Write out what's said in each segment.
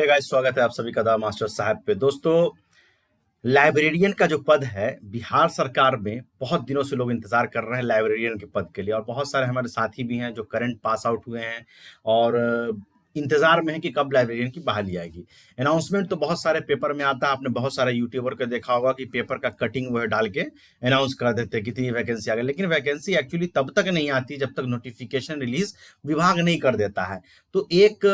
Hey guys, स्वागत है आप सभी का द मास्टर साहब पे। दोस्तों, लाइब्रेरियन का जो पद है बिहार सरकार में बहुत दिनों से लोग इंतजार कर रहे हैं लाइब्रेरियन के पद के लिए, और बहुत सारे हमारे साथी भी हैं जो करंट पास आउट हुए हैं और इंतजार में है कि कब लाइब्रेरियन की बहाली आएगी। अनाउंसमेंट तो बहुत सारे पेपर में आता है, आपने बहुत सारे यूट्यूबर को देखा होगा कि पेपर का कटिंग वो है डाल के अनाउंस कर देते हैं कितनी वैकेंसी आ गई, लेकिन वैकेंसी एक्चुअली तब तक नहीं आती जब तक नोटिफिकेशन रिलीज विभाग नहीं कर देता है। तो एक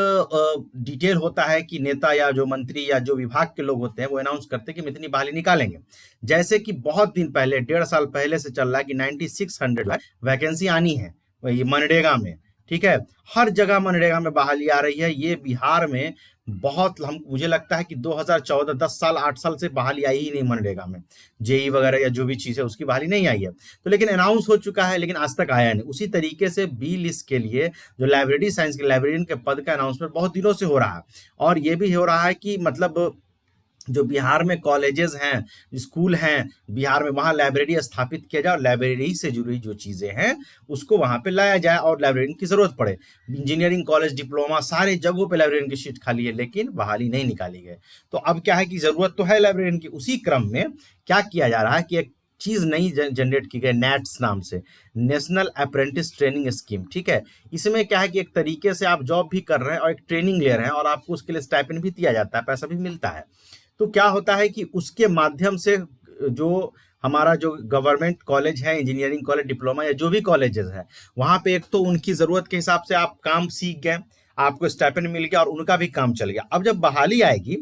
डिटेल होता है कि नेता या जो मंत्री या जो विभाग के लोग होते हैं वो अनाउंस करते हैं कि हम इतनी बहाली निकालेंगे। जैसे कि बहुत दिन पहले, 1.5 साल पहले से चल रहा है कि 9600 वैकेंसी आनी है ये मनरेगा में। ठीक है, हर जगह मनरेगा में बहाली आ रही है। ये बिहार में बहुत, हम मुझे लगता है कि 2014, 10 साल 8 साल से बहाली आई ही नहीं मनरेगा में। जेई वगैरह या जो भी चीज है उसकी बहाली नहीं आई है। तो लेकिन अनाउंस हो चुका है, लेकिन आज तक आया नहीं। उसी तरीके से बी लिस्ट के लिए जो लाइब्रेरी साइंस के लाइब्रेरियन के पद का अनाउंसमेंट बहुत दिनों से हो रहा है, और ये भी हो रहा है कि मतलब जो बिहार में कॉलेजेस हैं, स्कूल हैं बिहार में, वहाँ लाइब्रेरी स्थापित किया जाए और लाइब्रेरी से जुड़ी जो चीज़ें हैं उसको वहाँ पे लाया जाए और लाइब्रेरियन की ज़रूरत पड़े। इंजीनियरिंग कॉलेज, डिप्लोमा, सारे जगहों पे लाइब्रेरियन की सीट खाली है, लेकिन बहाली नहीं निकाली गई। तो अब क्या है कि ज़रूरत तो है लाइब्रेरियन की। उसी क्रम में क्या किया जा रहा है कि एक चीज़ नई जनरेट की गई नैट्स नाम से, नेशनल अप्रेंटिस ट्रेनिंग स्कीम। ठीक है, इसमें क्या है कि एक तरीके से आप जॉब भी कर रहे हैं और एक ट्रेनिंग ले रहे हैं, और आपको उसके लिए स्टाइपेंड भी दिया जाता है, पैसा भी मिलता है। तो क्या होता है कि उसके माध्यम से जो हमारा जो गवर्नमेंट कॉलेज है, इंजीनियरिंग कॉलेज, डिप्लोमा या जो भी कॉलेजेस है, वहाँ पे एक तो उनकी ज़रूरत के हिसाब से आप काम सीख गए, आपको स्टाइपेंड मिल गया और उनका भी काम चल गया। अब जब बहाली आएगी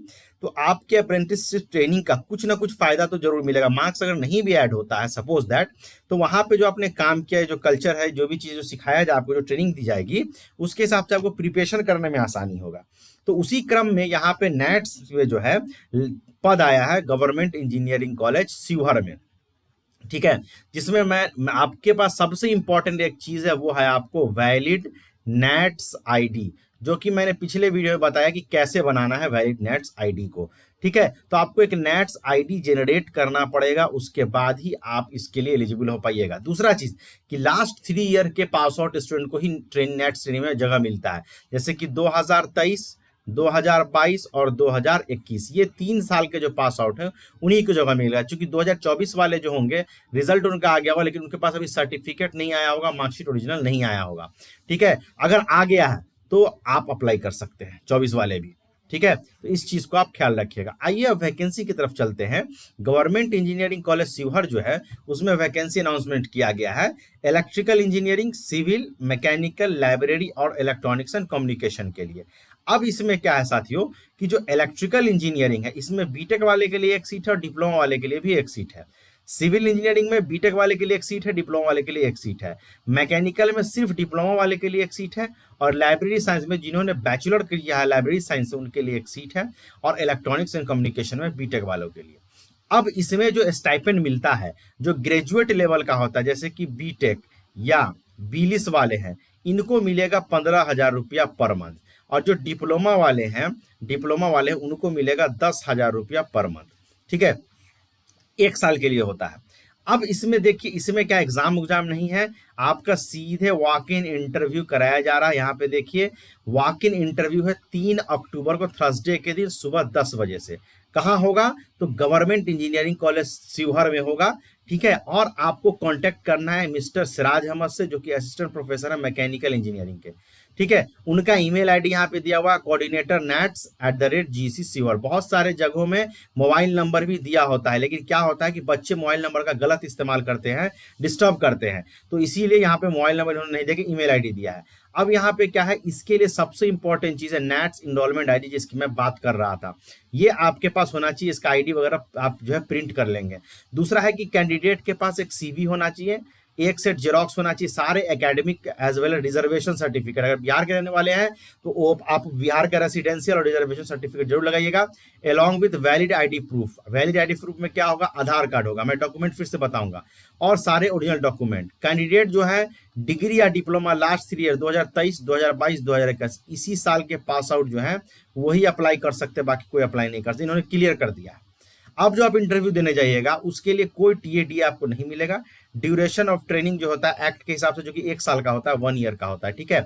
तो आपके अप्रेंटिसशिप ट्रेनिंग का कुछ ना कुछ फायदा तो जरूर मिलेगा। मार्क्स अगर नहीं भी ऐड होता है, सपोज दैट, तो वहाँ पे जो आपने काम किया है, जो कल्चर है, जो भी चीज़ जो सिखाया जाए, आपको जो ट्रेनिंग दी जाएगी, उसके हिसाब से आपको प्रिपरेशन करने में आसानी होगा। तो उसी क्रम में यहाँ पे नेट्स में जो है पद आया है गवर्नमेंट इंजीनियरिंग कॉलेज शिवहर में। ठीक है, जिसमें मैं आपके पास सबसे इंपॉर्टेंट एक चीज है, वो है आपको वैलिड नेट्स आईडी, जो कि मैंने पिछले वीडियो में बताया कि कैसे बनाना है वैलिड नेट्स आईडी को। ठीक है, तो आपको एक नेट्स आईडी जनरेट करना पड़ेगा, उसके बाद ही आप इसके लिए एलिजिबल हो पाइएगा। दूसरा चीज कि लास्ट 3 ईयर के पास आउट स्टूडेंट को ही नेट्स ट्रेनिंग में जगह मिलता है, जैसे कि 2023, 2022 और 2021, ये 3 साल के जो पास आउट है उन्हीं को जगह मिलेगा। क्योंकि 2024 वाले जो होंगे, रिजल्ट उनका आ गया होगा, लेकिन उनके पास अभी सर्टिफिकेट नहीं आया होगा, मार्कशीट ओरिजिनल नहीं आया होगा। ठीक है, अगर आ गया है तो आप अप्लाई कर सकते हैं, 24 वाले भी। ठीक है, तो इस चीज को आप ख्याल रखिएगा। आइए अब वैकेंसी की तरफ चलते हैं। गवर्नमेंट इंजीनियरिंग कॉलेज शिवहर जो है उसमें वैकेंसी अनाउंसमेंट किया गया है electrical engineering, civil, mechanical, library और इलेक्ट्रॉनिक्स एंड कम्युनिकेशन के लिए। अब इसमें क्या है साथियों कि जो इलेक्ट्रिकल इंजीनियरिंग है, इसमें बीटेक वाले के लिए एक सीट है और डिप्लोमा वाले के लिए भी एक सीट है। सिविल इंजीनियरिंग में बीटेक वाले के लिए एक सीट है, डिप्लोमा वाले के लिए एक सीट है। मैकेनिकल में सिर्फ डिप्लोमा वाले के लिए एक सीट है, और लाइब्रेरी साइंस में जिन्होंने बैचलर किया है लाइब्रेरी साइंस से उनके लिए एक सीट है, और इलेक्ट्रॉनिक्स एंड कम्युनिकेशन में बीटेक वालों के लिए। अब इसमें जो स्टाइपेंड मिलता है जो ग्रेजुएट लेवल का होता है, जैसे कि बीटेक या बीलिस वाले हैं, इनको मिलेगा 15,000 रुपया पर मंथ, और जो डिप्लोमा वाले हैं, उनको मिलेगा 10,000 रुपया पर मंथ। ठीक है, 1 साल के लिए होता है। अब इसमें देखिए, इसमें क्या एग्जाम नहीं है, आपका सीधे वॉक इन इंटरव्यू कराया जा रहा है। यहाँ पे देखिए, वॉक इन इंटरव्यू है 3 अक्टूबर को, थर्सडे के दिन सुबह 10 बजे से। कहाँ होगा? तो गवर्नमेंट इंजीनियरिंग कॉलेज शिवहर में होगा। ठीक है, और आपको कांटेक्ट करना है मिस्टर सिराज अहमद से, जो कि असिस्टेंट प्रोफेसर है मैकेनिकल इंजीनियरिंग के। ठीक है, उनका ईमेल आईडी यहाँ पे दिया हुआ, कोऑर्डिनेटर nats@gc शिवहर। बहुत सारे जगहों में मोबाइल नंबर भी दिया होता है, लेकिन क्या होता है कि बच्चे मोबाइल नंबर का गलत इस्तेमाल करते हैं, डिस्टर्ब करते हैं, तो इसीलिए यहाँ पे मोबाइल नंबर इन्होंने नहीं देके ईमेल आईडी दिया है। अब यहाँ पे क्या है, इसके लिए सबसे इंपॉर्टेंट चीज है नैट्स इनरोलमेंट आईडी, जिसकी मैं बात कर रहा था। ये आपके पास होना चाहिए, इसका आईडी वगैरह आप जो है प्रिंट कर लेंगे। दूसरा है कि कैंडिडेट के पास एक सीवी होना चाहिए, एक सेट जेरोक्स होना चाहिए, सारे academic as well reservation certificate. अगर बिहार के रहने वाले हैं तो आप बिहार का रेसिडेंशियल और रिजर्वेशन सर्टिफिकेट जरूर लगाइएगा, along with valid ID proof. Valid ID proof में क्या होगा? आधार कार्ड होगा, मैं डॉक्यूमेंट फिर से बताऊंगा, और सारे ओरिजिनल डॉक्यूमेंट। कैंडिडेट जो है डिग्री या डिप्लोमा लास्ट 3 ईयर 2023, 2022, 2021 इसी साल के पास आउट जो है वही अप्लाई कर सकते हैं, बाकी कोई अप्लाई नहीं कर सकते, इन्होंने क्लियर कर दिया है। अब जो आप इंटरव्यू देने जाइएगा उसके लिए कोई टीएडी आपको नहीं मिलेगा। ड्यूरेशन ऑफ ट्रेनिंग जो होता है एक्ट के हिसाब से, जो कि 1 साल का होता है, 1 ईयर का होता है। ठीक है,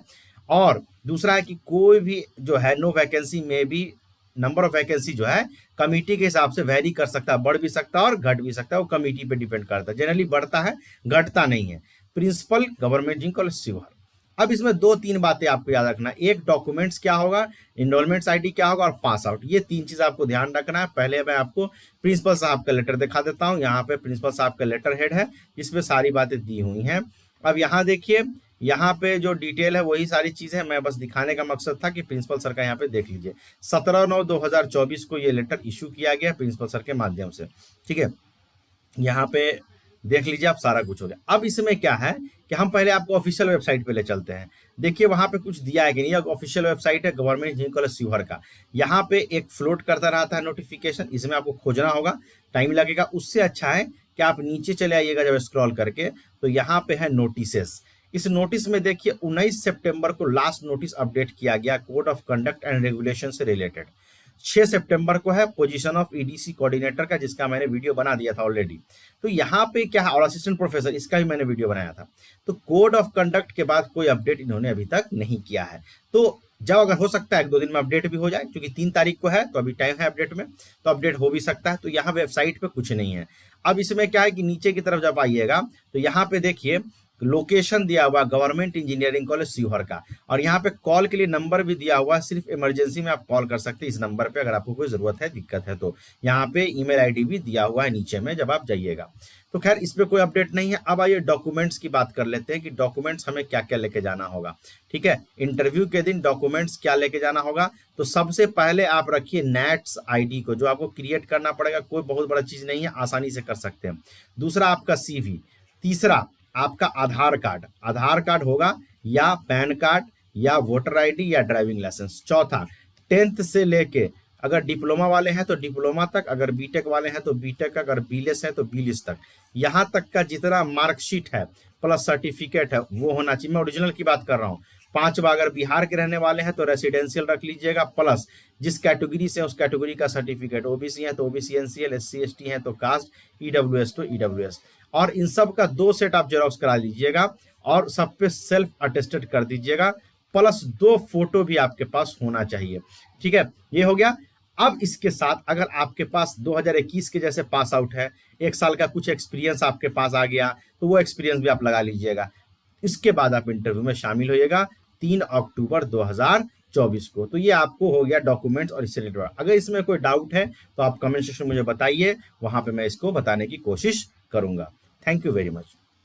और दूसरा है कि कोई भी जो है नो वैकेंसी में भी नंबर ऑफ वैकेंसी जो है कमिटी के हिसाब से वेरी कर सकता है, बढ़ भी सकता है और घट भी सकता है, वो कमिटी पे डिपेंड करता है। जनरली बढ़ता है, घटता नहीं है। Principal government engineering college Sheohar. अब इसमें 2-3 बातें आपको याद रखना है। एक, डॉक्यूमेंट्स क्या होगा, इनरोलमेंट्स आईडी क्या होगा और पास आउट, ये 3 चीज आपको ध्यान रखना है। पहले मैं आपको प्रिंसिपल साहब का लेटर दिखा देता हूँ। यहाँ पे प्रिंसिपल साहब का लेटर हेड है, जिसपे सारी बातें दी हुई हैं। अब यहाँ देखिए, यहाँ पे जो डिटेल है वही सारी चीजें, मैं बस दिखाने का मकसद था कि प्रिंसिपल सर का यहाँ पे देख लीजिए। 17/9/2024 को ये लेटर इशू किया गया प्रिंसिपल सर के माध्यम से। ठीक है, यहाँ पे देख लीजिए आप, सारा कुछ हो गया। अब इसमें क्या है कि हम पहले आपको ऑफिशियल वेबसाइट पे ले चलते हैं। देखिए वहां पे कुछ दिया है कि नहीं, ऑफिशियल वेबसाइट है गवर्नमेंट इंजीनियरिंग कॉलेज शिवहर का। यहाँ पे एक फ्लोट करता रहता है नोटिफिकेशन, इसमें आपको खोजना होगा, टाइम लगेगा। उससे अच्छा है कि आप नीचे चले आइएगा जब स्क्रॉल करके, तो यहाँ पे है नोटिसेस। इस नोटिस में देखिए 19 सितंबर को लास्ट नोटिस अपडेट किया गया code of conduct and regulation से रिलेटेड। 6 सितंबर को है पोजीशन ऑफ ईडीसी कोऑर्डिनेटर का, जिसका मैंने वीडियो बना दिया था ऑलरेडी। तो यहाँ पे क्या है, और असिस्टेंट प्रोफेसर, इसका भी मैंने वीडियो बनाया था। तो कोड ऑफ कंडक्ट के बाद कोई अपडेट इन्होंने अभी तक नहीं किया है। तो जब अगर हो सकता है 1-2 दिन में अपडेट भी हो जाए, क्योंकि 3 तारीख को है तो अभी टाइम है अपडेट में, तो अपडेट हो भी सकता है। तो यहाँ वेबसाइट पे कुछ नहीं है। अब इसमें क्या है कि नीचे की तरफ जब आइएगा तो यहाँ पे देखिए लोकेशन दिया हुआ गवर्नमेंट इंजीनियरिंग कॉलेज शिवहर का, और यहाँ पे कॉल के लिए नंबर भी दिया हुआ है। सिर्फ इमरजेंसी में आप कॉल कर सकते हैं इस नंबर पे, अगर आपको कोई जरूरत है, दिक्कत है तो। यहाँ पे ईमेल आईडी भी दिया हुआ है नीचे में जब आप जाइएगा। तो खैर इस पे कोई अपडेट नहीं है। अब आइए डॉक्यूमेंट्स की बात कर लेते हैं कि डॉक्यूमेंट्स हमें क्या क्या लेके जाना होगा। ठीक है, इंटरव्यू के दिन डॉक्यूमेंट्स क्या लेके जाना होगा। तो सबसे पहले आप रखिए नेट्स आईडी को, जो आपको क्रिएट करना पड़ेगा, कोई बहुत बड़ा चीज नहीं है, आसानी से कर सकते हैं। दूसरा आपका CV। तीसरा आपका आधार कार्ड होगा, या पैन कार्ड, या वोटर आईडी, या ड्राइविंग लाइसेंस। चौथा 10th से लेके, अगर डिप्लोमा वाले हैं तो डिप्लोमा तक, अगर बीटेक वाले हैं तो बीटेक, अगर बीलेस है तो बीलिस तक, यहां तक का जितना मार्कशीट है प्लस सर्टिफिकेट है वो होना चाहिए। मैं ओरिजिनल की बात कर रहा हूँ। 5वां, अगर बिहार के रहने वाले हैं तो रेसिडेंशियल रख लीजिएगा, प्लस जिस कैटेगरी से उस कैटेगरी का सर्टिफिकेट। ओबीसी है तो ओबीसी NCL, SC ST है तो कास्ट, EWS तो EWS। और इन सब का 2 सेट आप जेरॉक्स करा लीजिएगा और सब पे सेल्फ अटेस्टेड कर दीजिएगा, प्लस 2 फोटो भी आपके पास होना चाहिए। ठीक है, ये हो गया। अब इसके साथ अगर आपके पास 2021 के जैसे पास आउट है, 1 साल का कुछ एक्सपीरियंस आपके पास आ गया, तो वो एक्सपीरियंस भी आप लगा लीजिएगा। इसके बाद आप इंटरव्यू में शामिल होइएगा 3 अक्टूबर 2024 को। तो ये आपको हो गया डॉक्यूमेंट्स और इससे रिलेटेड। अगर इसमें कोई डाउट है तो आप कमेंट सेक्शन में मुझे बताइए, वहां पे मैं इसको बताने की कोशिश करूंगा। Thank you very much.